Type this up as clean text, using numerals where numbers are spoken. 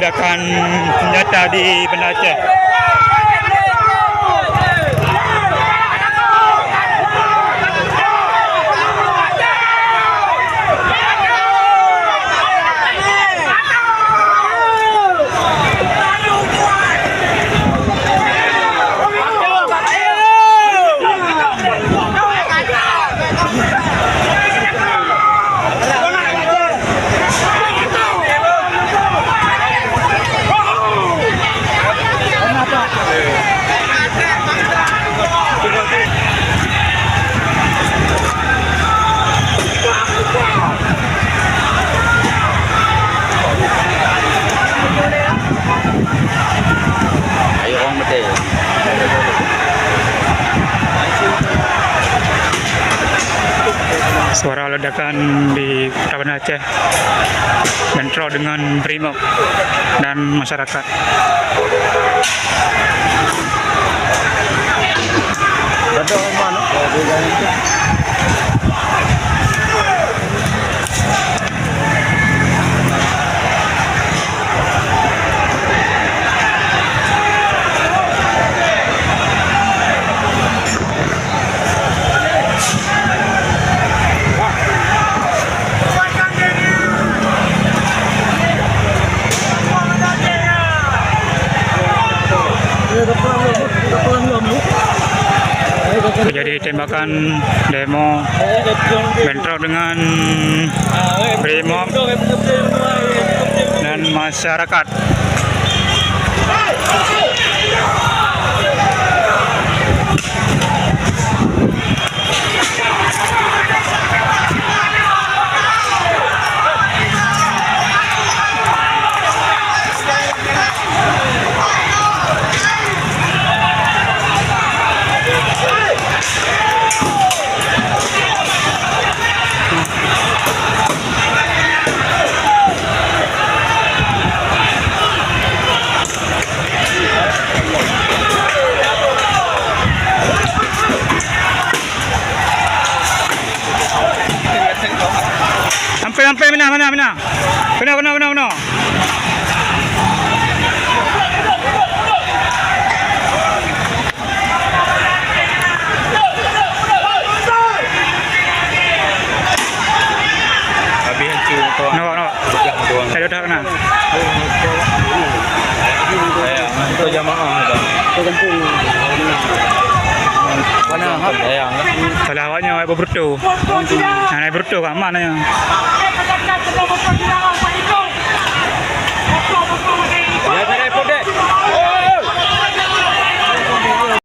ledakan senjata di Banda Aceh. Suara ledakan di Kota Banda Aceh bentrok dengan Brimob dan masyarakat. Terjadi tembakan demo bentrok dengan Brimob dan masyarakat. Sampai mana? Benar. Habis hancur tuan. No. Saya dah kena. Itu jamaah dah. Itu kampung. Mana hak sayang lah. Kalau awaknya awak berbertu. Nah, berbertu kat mananya? Ya,